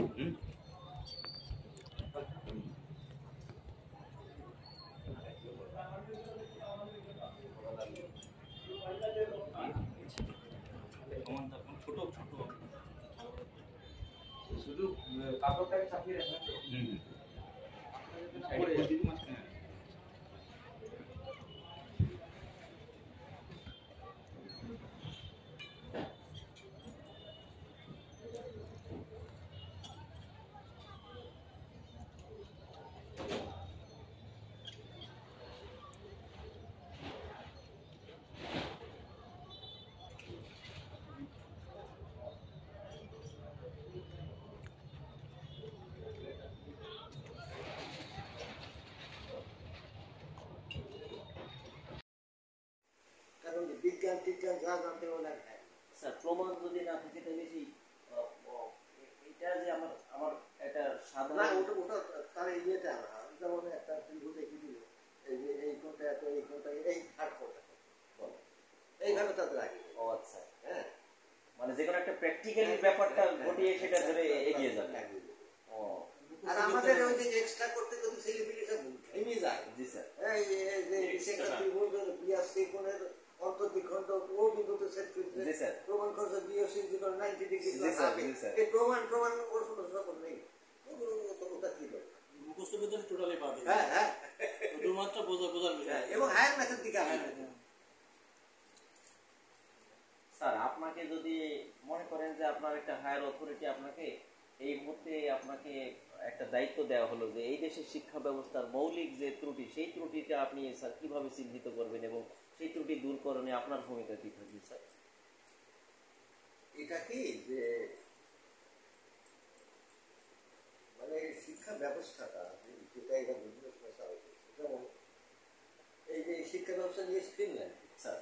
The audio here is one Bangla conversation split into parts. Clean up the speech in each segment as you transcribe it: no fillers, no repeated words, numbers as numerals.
ছোট ছোট শুধু কাপড়টাকে চাপিয়ে রাখবেন। বিজ্ঞান টিজ্ঞান যা জানতে হলে স্যার প্রমাণ যদি না থাকে তাহলে সেই এটা যে আমার একটা সাধারণ ওটা তার ইয়েটা না, যেমন একটা ত্রিভুজ এঁকে দিল, এই যে এই কোণটা এত, এই কোণটা এই ঘাট কোণটা বলো, এইভাবে তাদের আগে। ও আচ্ছা, হ্যাঁ, মানে যে কোনো একটা প্র্যাকটিক্যালি ব্যাপারটা ঘটিয়ে সেটা ধরে এগিয়ে যাবে। ও, আর আমাদের ওই যে এক্সট্রা করতে করতে ছেলেপিলে সব ভেঙে যায়। জি স্যার, এই যে ত্রিভুজ বিয়াস কোণের অন্তর্দ্বিখণ্ড ও বিন্দুতে সেট করতে প্রমাণ করছে বিএসসি 90 ডিগ্রি। এই প্রমাণ ওর কোনো সকল নেই, ওটা কি করে মুখস্থ বিদ্যা টোটালি পাবে। হ্যাঁ হ্যাঁ, শুধুমাত্র বোঝার বিষয় এবং হায়ার ম্যাথের দিকে আসে। স্যার আপনাকে যদি মনে করেন যে আপনার একটা হায়ার অথরিটি আপনাকে এই মুহূর্তে আপনাকে একটা দায়িত্ব দেওয়া হলো যে এই দেশের শিক্ষা ব্যবস্থার মৌলিক যে ত্রুটি, সেই ত্রুটিটা আপনি স্যার কিভাবে চিহ্নিত করবেন এবং সেই ত্রুটি দূরকরণে আপনার ভূমিকা কি থাকবে স্যার? এটা কি যে মানে শিক্ষা ব্যবস্থাটা যেটা এটা বিভিন্ন সময় চালু করছে, যেমন এই যে শিক্ষা ব্যবস্থা নিয়ে ফিনল্যান্ড স্যার,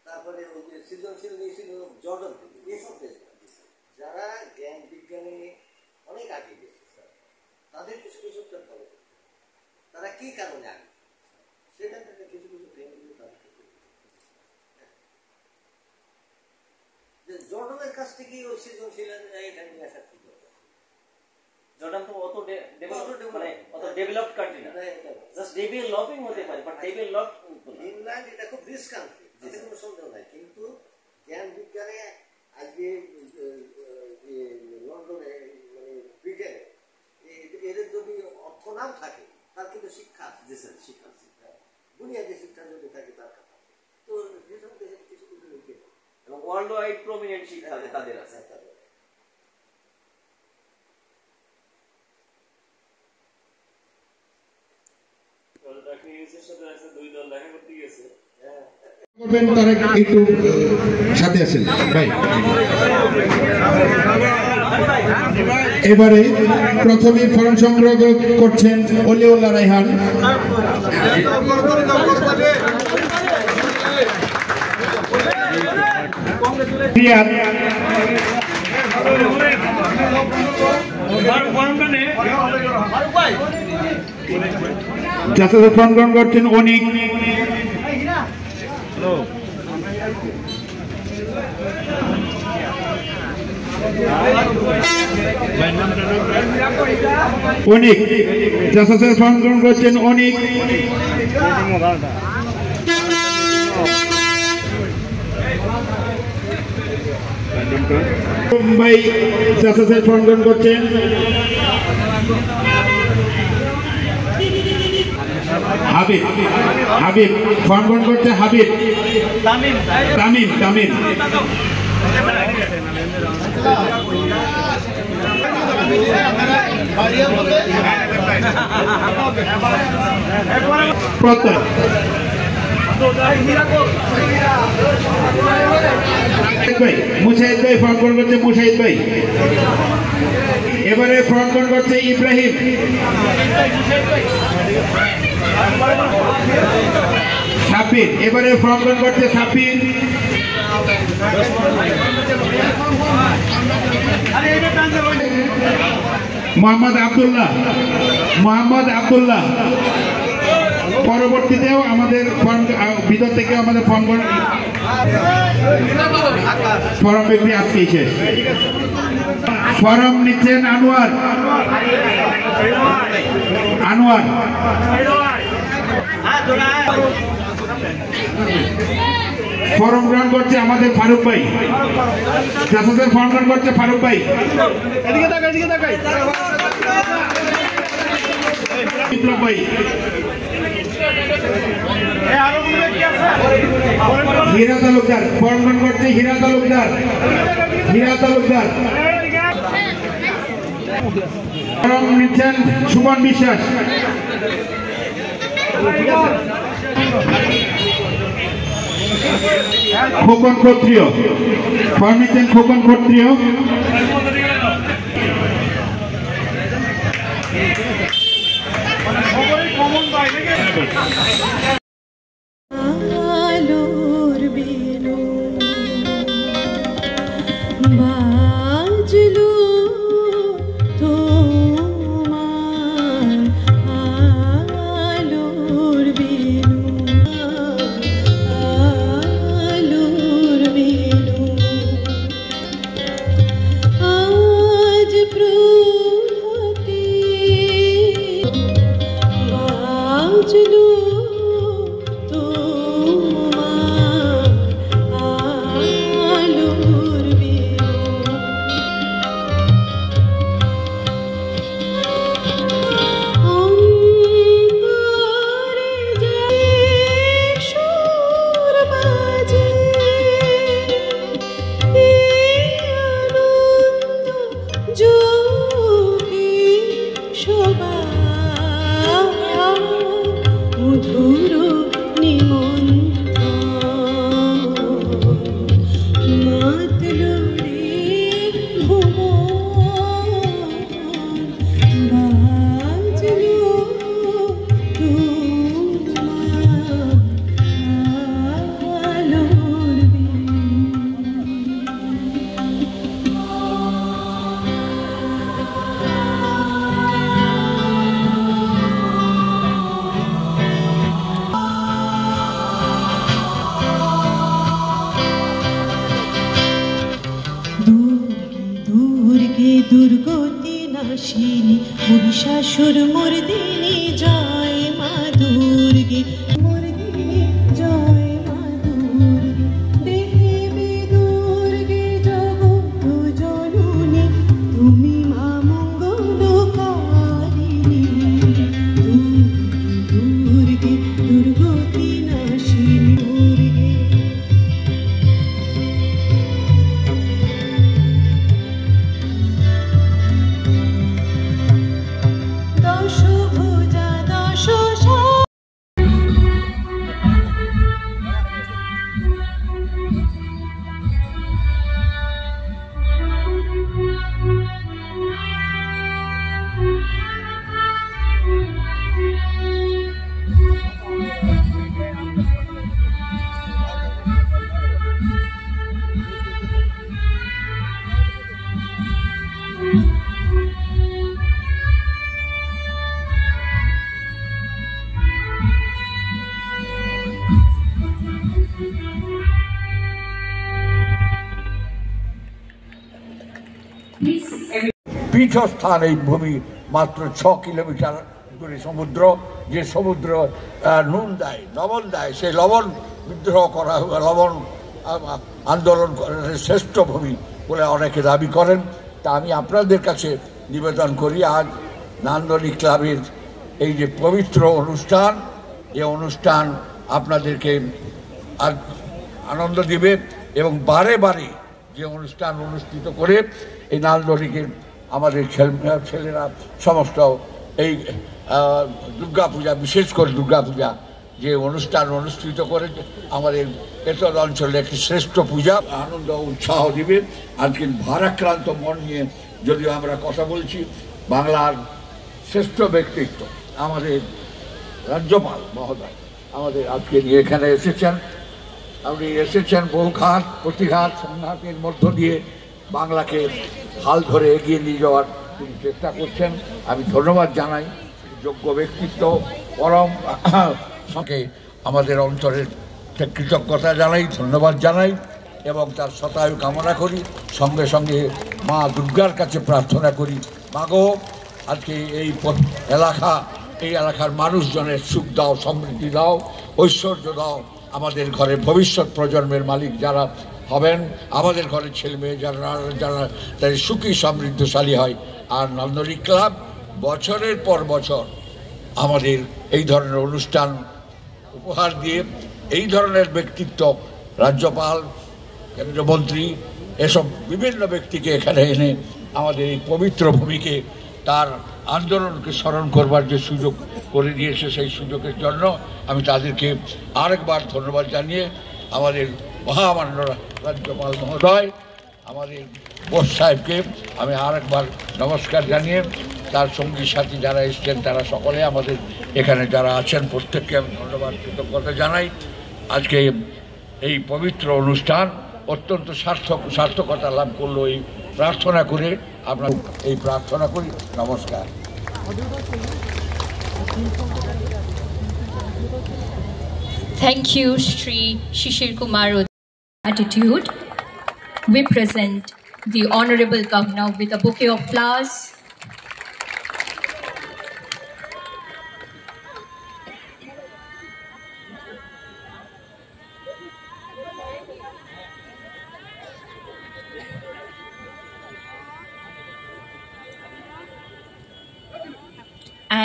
তারপরে ওই যে সৃজনশীল নিয়েছিল জর্ডান থেকে, এইসব দেশ যারা জ্ঞান বিজ্ঞানে অনেক আগে গেছে স্যার, তাদের কিছু কিছু ফলো করতে, তারা কি কারণে আগে সেটা থেকে কিছু কিছু ট্রেনগুলো তাদের যে জর্ডানের কাছ থেকে ওই সৃজনশীল এখানে নিয়ে আসার কি দরকার? জর্ডান তো অত ডেভেলপড কান্ট্রি না, জাস্ট ডেভেলপিং হতে পারে, বাট ডেভেলপ ফিনল্যান্ড এটা খুব রিচ কান্ট্রি, তাতে কোনো সন্দেহ নাই, কিন্তু জ্ঞান বিজ্ঞানে আজকে লন্ডনে মানে ব্রিটেনে এদের যদি অর্থ নাম থাকে, তার কিন্তু শিক্ষা আছে। জি স্যার, শিক্ষা আছে, বুনিয়াদী শিক্ষা যদি থাকে তার কথা, তো যেসব দেশের কিছু কিছু লোকে এবং ওয়ার্ল্ড ওয়াইড প্রমিনেন্ট শিক্ষা তাদের আছে। তারা একটু সাথে আছেন ভাই। এবারে প্রথমে ফর্ম সংগ্রহ করছেন অলিউল্লাহ রায়হান। যাতে ফর্ম গ্রহণ করছেন অনিক। অনিক জাসাসের ফর্ম গ্রহণ করছেন অনিক। ভাই জাসাসের ফর্ম গ্রহণ করছেন। হাবিব হাবিব ফর্ম গ্রহণ করছে হাবিব। তামিম তামিম প্রত্যয় মুশাহিদ ভাই ফর্ম গ্রহণ করছে মুশাহিদ ভাই। এবারে ফর্ম গ্রহণ করছে ইব্রাহিম। সাব্বির এবারে ফর্ম গ্রহণ করছে সাব্বির। মোহাম্মদ আব্দুল্লাহ মোহাম্মদ আব্দুল্লাহ পরবর্তীতেও আমাদের ভিতর থেকে আমাদের ফর্ম ব্যক্তি আজকেই শেষ। ফরম নিচ্ছেন আনোয়ার। আনোয়ার ফরম গ্রহণ করছে আমাদের ফারুক ভাই। জাসাসের ফরম গ্রহণ করছে ফারুক ভাই। বিপ্লব ভাই। হীরা তালুকদার ফরম গ্রহণ করছে হীরা তালুকদার। হীরা তালুকদার ফরম নিচ্ছেন সুমন বিশ্বাস। খোকন ক্ষত্রিয় ফরম নিচ্ছেন খোকন ক্ষত্রিয়। আলোর বেনু বাজলো তোমার আলোর বেনু আলোর বেনু আজ প্রভাতে বাজলো মধুর নিমন্ত্রণ মাতলো রে ভুবন বাজলো তোমার আলোর বেনু। দুর্গে দুর্গতি নাশিনী মহিষাসুর মর্দিনী জয় মা দুর্গে মর্দিনী জয় মা দুর্গে দেবী দুর্গে জগৎ জননী তুমি মা মঙ্গলকারিণী। দুর্গে দুর্গতি নাশিনী দুর্গে দশভুজা দশ পীঠস্থান এই ভূমি মাত্র 6 কিলোমিটার দূরে সমুদ্র। যে সমুদ্র নুন দেয় লবণ দেয়, সেই লবণ বিদ্রোহ করা লবণ আন্দোলন শ্রেষ্ঠ ভূমি বলে অনেকে দাবি করেন। তা আমি আপনাদের কাছে নিবেদন করি, আজ নান্দনী ক্লাবের এই যে পবিত্র অনুষ্ঠান, এই অনুষ্ঠান আপনাদেরকে আনন্দ দিবে এবং বারে বারে যে অনুষ্ঠান অনুষ্ঠিত করে এই নান্দনীকে আমাদের ছেলেরা সমস্ত এই দুর্গাপূজা, বিশেষ করে দুর্গাপূজা যে অনুষ্ঠান অনুষ্ঠিত করে আমাদের এতদ অঞ্চলে একটি শ্রেষ্ঠ পূজা, আনন্দ উৎসাহ দিবে। আজকে ভারাক্রান্ত মন নিয়ে যদিও আমরা কথা বলছি, বাংলার শ্রেষ্ঠ ব্যক্তিত্ব আমাদের রাজ্যপাল মহোদয় আমাদের আজকে নিয়ে এখানে এসেছেন। আপনি এসেছেন বহু ঘাত প্রতিঘাত সংঘাতের মধ্য দিয়ে বাংলাকে হাল ধরে এগিয়ে নিয়ে যাওয়ার তিনি চেষ্টা করছেন। আমি ধন্যবাদ জানাই যোগ্য ব্যক্তিত্ব পরম সঙ্গে আমাদের অন্তরের কৃতজ্ঞতা জানাই, ধন্যবাদ জানাই এবং তার শতায়ু কামনা করি। সঙ্গে সঙ্গে মা দুর্গার কাছে প্রার্থনা করি, মাগো আজকে এই এলাকার মানুষজনের সুখ দাও, সমৃদ্ধি দাও, ঐশ্বর্য দাও, আমাদের ঘরে ভবিষ্যৎ প্রজন্মের মালিক যারা হবেন, আমাদের ঘরের ছেলে মেয়ে যারা তাদের সুখী সমৃদ্ধশালী হয়। আর নন্দনী ক্লাব বছরের পর বছর আমাদের এই ধরনের অনুষ্ঠান উপহার দিয়ে এই ধরনের ব্যক্তিত্ব, রাজ্যপাল, কেন্দ্রমন্ত্রী, এসব বিভিন্ন ব্যক্তিকে এখানে এনে আমাদের এই পবিত্র ভূমিকে তার আন্দোলনকে স্মরণ করবার যে সুযোগ করে দিয়েছে, সেই সুযোগের জন্য আমি তাদেরকে আরেকবার ধন্যবাদ জানিয়ে আমাদের মহামান্য রাজ্যপাল মহোদয়, আমাদের বোস সাহেবকে আমি আরেকবার নমস্কার জানিয়ে তার সঙ্গী সাথী যারা এসছেন তারা সকলে আমাদের এখানে যারা আছেন প্রত্যেককে আমি ধন্যবাদ কৃতজ্ঞতা জানাই। আজকে এই পবিত্র অনুষ্ঠান অত্যন্ত সার্থকতা লাভ করলো এই প্রার্থনা করে, আমরা এই প্রার্থনা করি। নমস্কার। Thank you, Shri Shishir Kumar. Attitude. We present the Honorable Governor with a bouquet of flowers.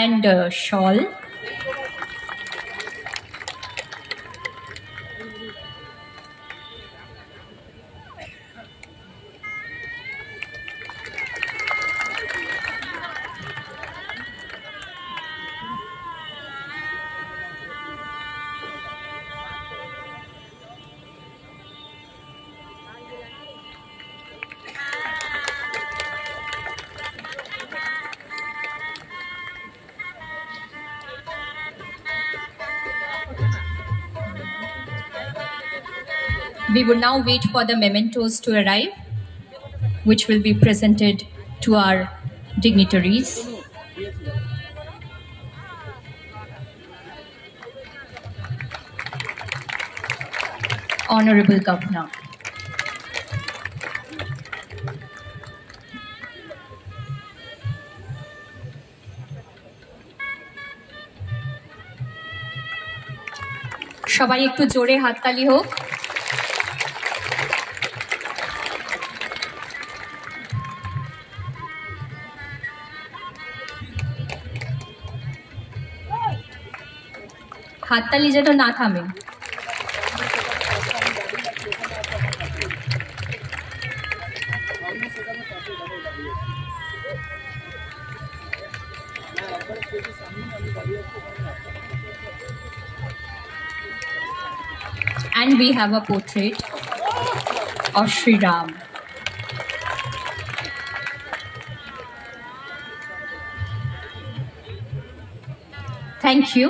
And a shawl. We would now wait for the mementos to arrive, which will be presented to our dignitaries. Honorable Governor. সবাই একটু জোরে হাততালি হোক। হাততালি যেন না থামে। And we have a portrait of Sri Ram. Thank you.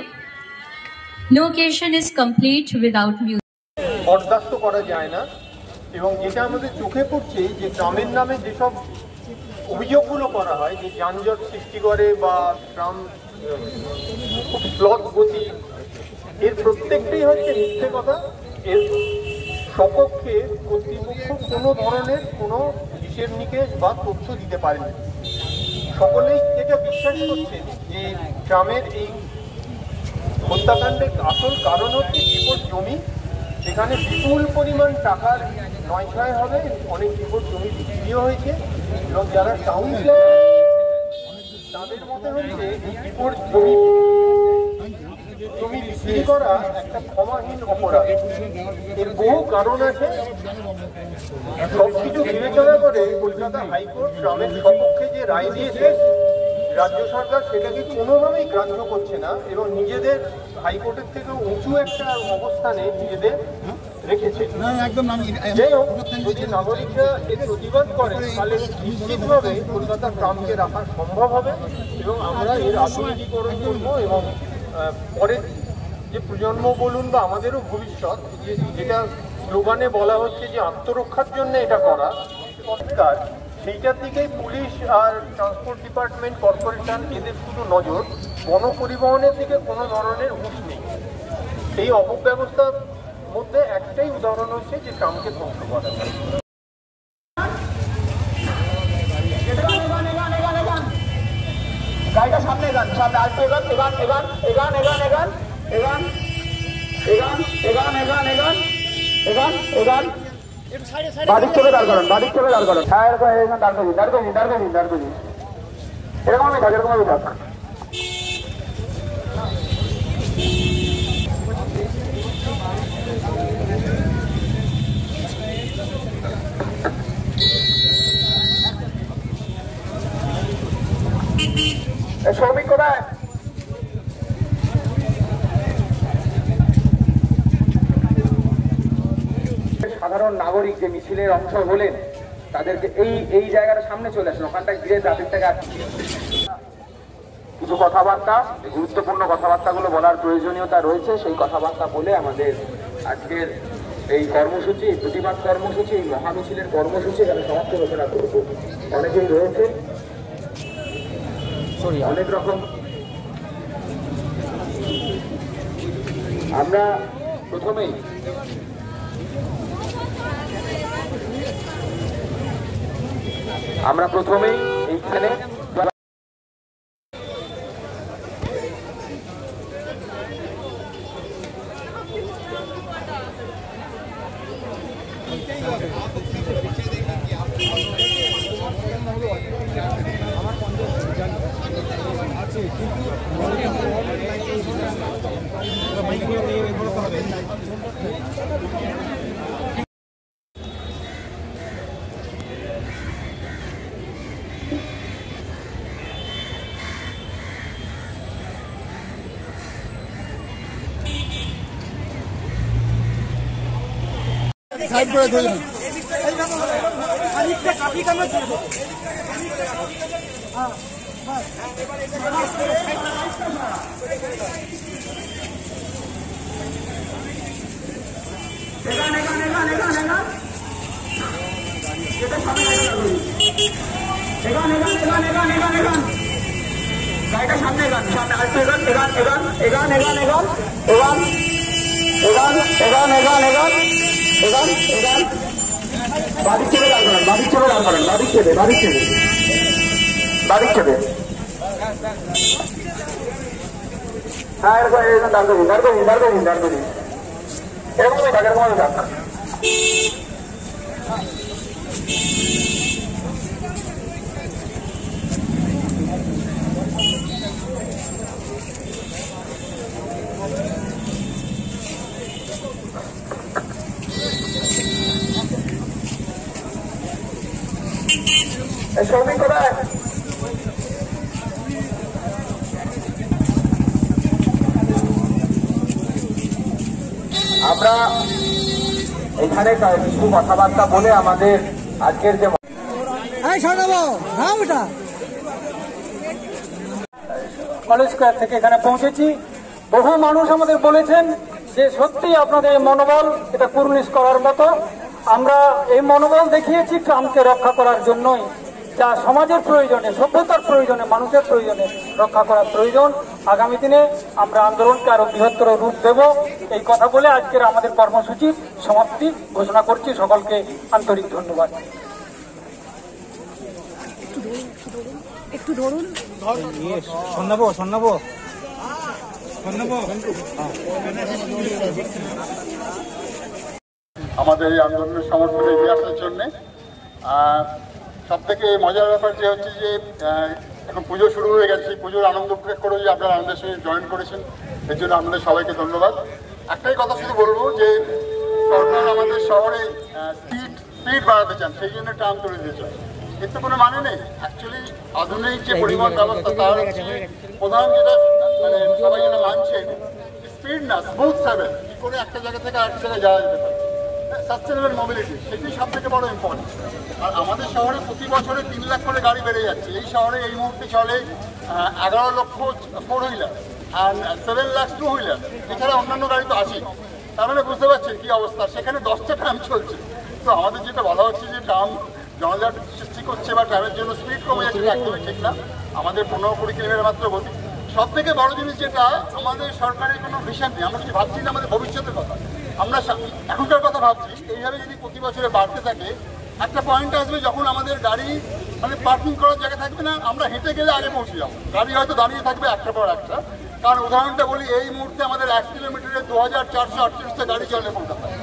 No occasion is complete without music. বরদাস্ত করা যায় না, এবং যেটা আমাদের চোখে পড়ছে যে ট্রামের নামে যেসব অভিযোগগুলো করা হয়, যে যানজট সৃষ্টি করে বা ট্রাম খুব স্লথ গতি, এর প্রত্যেকটাই হচ্ছে মিথ্যে কথা। এর সপক্ষে কর্তৃপক্ষ কোনো ধরনের কোনো হিসেব নিকেশ বা তথ্য দিতে পারেনি। সকলেই যেটা বিশ্বাস করছেন যে ট্রামের এই হত্যাকাণ্ডের আসল কারণ হচ্ছে বিপদ জমি, সেখানে বিপুল পরিমাণ টাকার নয়ছয় হবে, অনেক বিপদ জমি বিক্রিও হয়েছে, এবং যারা টাউন তাদের মতে হচ্ছে এই বিপদ জমি বিক্রি করা একটা ক্ষমাহীন অপরাধ। এর বহু কারণ আছে, সবকিছু বিবেচনা করে কলকাতা হাইকোর্ট ট্রামের সপক্ষে যে রায় দিয়েছে, রাজ্য সরকার সেটাকে কোনোভাবেই গ্রাহ্য করছে না এবং নিজেদের হাইকোর্টের থেকে উঁচু একটা অবস্থানে নিজেদের রেখেছে। যাই হোক, যদি নাগরিকরা এর প্রতিবাদ করে তাহলে নিশ্চিতভাবে কলকাতা ট্রামকে রাখা সম্ভব হবে এবং আমরা এর আধুনিকীকরণ করব, এবং পরের যে প্রজন্ম বলুন বা আমাদেরও ভবিষ্যৎ, যেটা স্লোগানে বলা হচ্ছে যে আত্মরক্ষার জন্য এটা করা সরকার, সেইটার দিকেই পুলিশ আর ট্রান্সপোর্ট ডিপার্টমেন্ট, কর্পোরেশন এদের শুধু নজর, গণপরিবহনের দিকে কোনো ধরনের হুঁশ নেই। এই অপব্যবস্থার মধ্যে একটাই উদাহরণ হচ্ছে যে ট্রামকে ধ্বংস করা। এগান সামনে আরেকটু এগান এগান এগান এগান এগান এগান এগান এগান এগান এগান এগান এগান এগান বাদিক থেকে দাঁড় করেন বাদিক থেকে দাঁড় করেন হ্যাঁ এরকম এরকম দাঁড় করি দাঁড় করি দাঁড় করি দাঁড় করি এরকমই থাক এরকমই থাক শ্রমিক কোথায় সাধারণ নাগরিক যে মিছিলের অংশ হলেন তাদেরকে এই জায়গাটা সামনে চলে আসেন ওখানটা ঘিরে তাদেরটাকে কিছু কথাবার্তা গুরুত্বপূর্ণ কথাবার্তাগুলো বলার প্রয়োজনীয়তা রয়েছে সেই কথাবার্তা বলে আমাদের আজকের এই কর্মসূচি প্রতিবাদ কর্মসূচি এই মহামিছিলের কর্মসূচি এখানে সমাপ্ত ঘোষণা করব অনেকেই রয়েছে অনেক রকম আমরা প্রথমেই এইখানে সাইড করে ধরে গাড়িটা সামনে এগান সামনে আরেকটু এগান এগান এগান এগান এগান এগান এগান এগান এগান এগান এগান বাদিক চেপে দাঁড় করেন বাদিক চেপে দাঁড় করেন বাদিক চেপে বাদিক চেপে বাদিক চেপে হ্যাঁ এরকম এরকম দাঁড় করি দাঁড় করি দাঁড় করি দাঁড় করি এরকমই থাক এরকমই থাক শ্রমিক কোথায় আমরা এখানে কিছু কথাবার্তা বলে আমাদের আজকের যে কলেজ স্কয়ার থেকে এখানে পৌঁছেছি বহু মানুষ আমাদের বলেছেন যে সত্যি আপনাদের মনোবল এটা কুর্নিশ করার মতো আমরা এই মনোবল দেখিয়েছি ট্রাম্পকে রক্ষা করার জন্যই যা সমাজের প্রয়োজনে সভ্যতার প্রয়োজনে মানুষের প্রয়োজনে রক্ষা করার প্রয়োজন আগামী দিনে আমরা আন্দোলনকে আরো বৃহত্তর রূপ দেব এই কথা বলে আজকের আমাদের কর্মসূচির সমাপ্তি ঘোষণা করছি সকলকে আন্তরিক ধন্যবাদ একটু ধরুন আমাদের এই আন্দোলনের সমর্থনে এগিয়ে আসার জন্যে সব থেকে মজার ব্যাপার যে হচ্ছে যে এখন পুজো শুরু হয়ে গেছে পুজোর আনন্দ উপভোগ করে যে আপনারা আমাদের সঙ্গে জয়েন করেছেন এর জন্য আপনাদের সবাইকে ধন্যবাদ একটাই কথা শুধু বলবো যে সরকার আমাদের শহরে স্পিড বাড়াতে চান সেই জন্য ট্রাম তুলে দিতে চান এর তো কোনো মানে নেই অ্যাকচুয়ালি আধুনিক যে পরিবহন ব্যবস্থা তার হচ্ছে প্রধান যেটা মানে সবাই যেটা মানছেন স্পিড না স্মুথ ট্রাভেল কি করে একটা জায়গা থেকে আরেকটা জায়গায় যাওয়া যেতে পারে সাস্টেনেবল মোবিলিটি সেটি সব থেকে বড় ইম্পর্টেন্ট আর আমাদের শহরে প্রতি বছরে 3 লাখ করে গাড়ি বেড়ে যাচ্ছে এই শহরে এই মুহূর্তে চলে 11 লক্ষ 4 হুইলার আর 7 লাখ 2 হুইলার এছাড়া অন্যান্য গাড়ি তো আছেই তার মানে বুঝতে পারছেন কী অবস্থা সেখানে 10টা ট্রাম চলছে তো আমাদের যেটা বলা হচ্ছে যে ট্রাম জনজাট সৃষ্টি করছে বা ট্রামের জন্য স্পিড কমে যাচ্ছে একদমই ঠিক না আমাদের 15-20 কিলোমিটার মাত্র গতি সব থেকে বড় জিনিস যেটা আমাদের সরকারের কোনো ভিশন নেই আমরা কিছু ভাবছি না আমাদের ভবিষ্যতের কথা আমরা এখনকার কথা ভাবছি এইভাবে যদি প্রতি বছরে বাড়তে থাকে একটা পয়েন্ট আসবে যখন আমাদের গাড়ি মানে পার্কিং করার জায়গা থাকবে না, আমরা হেঁটে গেলে আগে পৌঁছে যাবো, গাড়ি হয়তো দাঁড়িয়ে থাকবে একটা পর একটা। কারণ উদাহরণটা বলি, এই মুহূর্তে আমাদের 1 কিলোমিটারে 2438টা গাড়ি চলে কলকাতায়।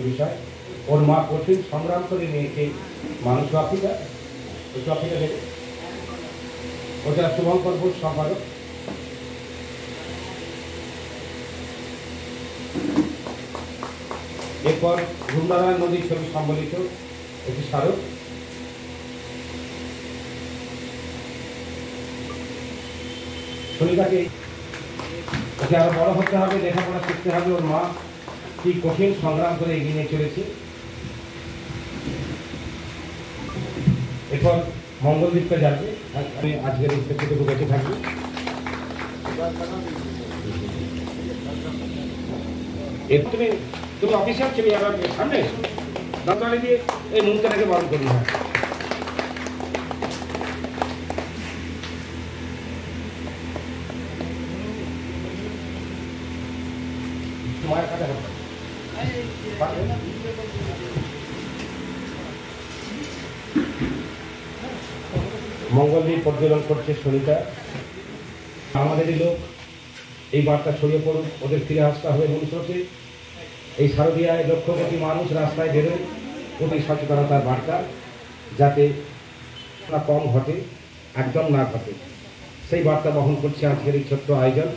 বিষয় ওর মা কঠিন সংগ্রাম করে নিয়েছে মানুষ আফ্রিকা থেকে ওটা শুভঙ্কর বোস সম্পাদক। এরপর ঘূর্ণারায়ণ নদীর ছবি সম্বলিত একটি স্মারক। শনিকাকে ওকে আরো বড় হতে হবে, লেখাপড়া শিখতে হবে, ওর মা কি কঠিন সংগ্রাম করে এগিয়ে নিয়ে চলেছে। এরপর মঙ্গলদ্বীপটা যাবে, আমি আজকের ইন্সপেক্টরটুকু বেঁচে থাকবো। তুমি অফিসার ছিল সামনে দরকারে দিয়ে এই মুহূর্তটাকে বরণ করি না। তোমার কাছে মঙ্গলদ্বীপ পর্যটন করছে শনিটা। আমাদেরই লোক, এই বার্তা ছড়িয়ে পড়ুক, ওদের ফিরে আসতে হবে মনুষ্যকে। এই শারদীয়ায় লক্ষ কোটি মানুষ রাস্তায় বেরোয় কোটি সচেতনতার বার্তা, যাতে কম ঘটে, একদম না ঘটে, সেই বার্তা বহন করছে আজকের এই ছোট্ট আয়োজন।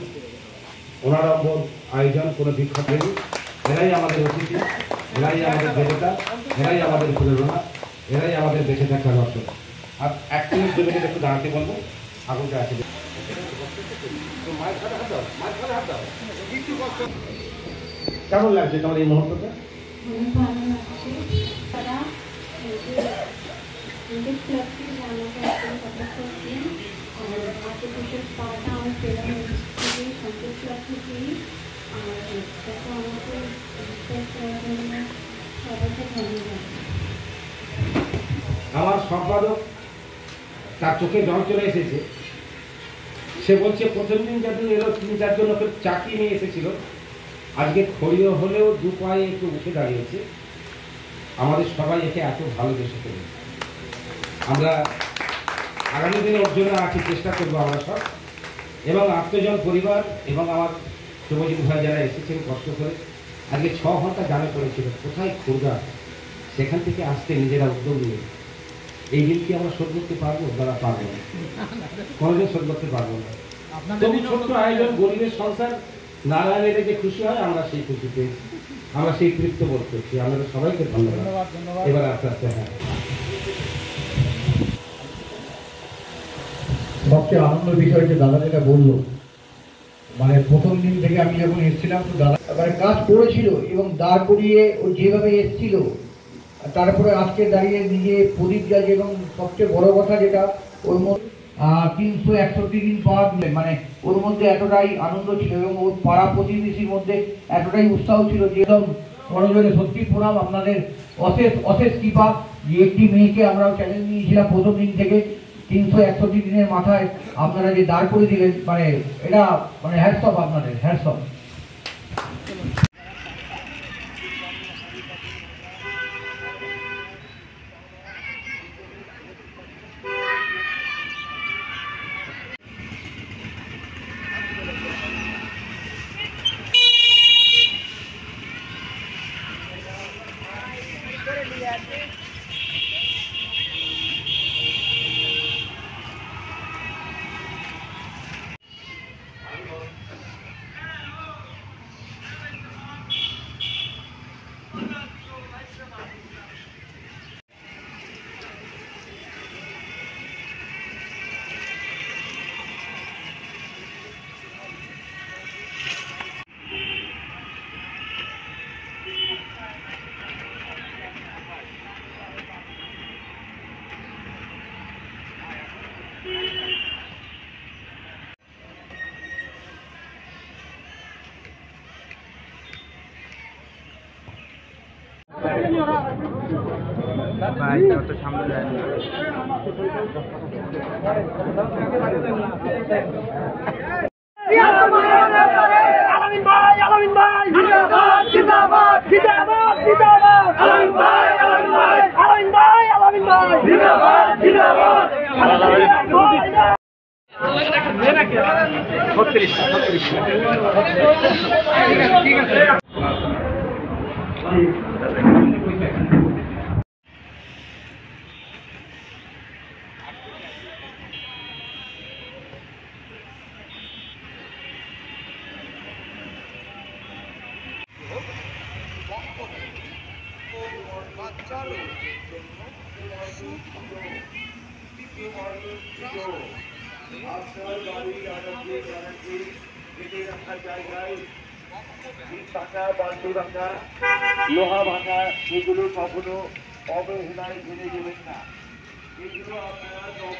অনাড়ম্বর আয়োজন, কোনো বিক্ষোভ নেই। এরাই আমাদের অতিথি, এরাই আমাদের দেবতা, এরাই আমাদের প্রেরণা, এরাই আমাদের বেঁচে থাকার রসদ। আর 1 মিনিট 2 মিনিট একটু দাঁড়াতে বলবো, আগুনটা আছে। কেমন লাগছে তোমার এই মুহূর্তটা? ভালো লাগছে। তারা আর্টিফিশিয়াল পাওয়াটা আমি পেলাম সন্তোষ ক্লাব থেকেই। আর দেখো আমাকে রিসপেক্ট করার জন্য সবাইকে ধন্যবাদ। আমার সম্পাদক, তার চোখে জল চলে এসেছে। সে বলছে প্রথম দিন যখন এলো 3-4 জন ওকে চাকরি নিয়ে এসেছিল, আজকে খড়িও হলেও 2 পায়ে একটু উঠে দাঁড়িয়েছে। আমাদের সবাই একে এত ভালোবেসে ফেলে। আমরা আগামী দিনে ওর জন্য আছি, চেষ্টা করবো আমরা সব, এবং আত্মজন পরিবার এবং আমার শুভজিৎ ভাই যারা এসেছেন কষ্ট করে। আজকে 6 ঘন্টা জানে পড়েছিল কোথায় খুঁড়া, সেখান থেকে আসতে নিজেরা উদ্যোগ নিয়ে। এই দিন কি আমরা শোধ করতে পারবো? তারা পারবো না, কোনোদিন শোধ করতে পারবো না। তবু ছোট্ট আয়োজন, গরিবের সংসার, নারায়ণের যে খুশি হয়, আমরা সেই খুশিতে, আমরা সেই তৃপ্ত বোধ করছি। আমাদের সবাইকে ধন্যবাদ। এবার আস্তে আস্তে হ্যাঁ, সবচেয়ে আনন্দের বিষয় যে দাদা যেটা বললো, মানে প্রথম দিন থেকে আমি যখন এসেছিলাম তো দাদা মানে কাজ করেছিল এবং দাঁড় করিয়ে ও যেভাবে এসেছিল, তারপরে আজকে দাঁড়িয়ে নিজে প্রদীপ জ্বালিয়ে, এবং সবচেয়ে বড় কথা যেটা ওর মধ্যে 361 দিন পাওয়া, মানে ওর মধ্যে এতটাই আনন্দ ছিল এবং ওর পাড়া প্রতিবেশীর মধ্যে এতটাই উৎসাহ ছিল যে একদম মনোযোগে সত্যি প্রণাম। আপনাদের অশেষ অশেষ কৃপা যে একটি মেয়েকে আমরাও চ্যালেঞ্জ নিয়েছিলাম প্রথম দিন থেকে, 361 দিনের মাথায় আপনারা যে দাঁড় করে দিলেন, মানে এটা মানে হ্যাটস অফ আপনাদের, হ্যাটস অফ। লোহা ভাঙা এগুলো কখনো অবহেলায় ফেলে দেবেন না। এগুলো আপনারা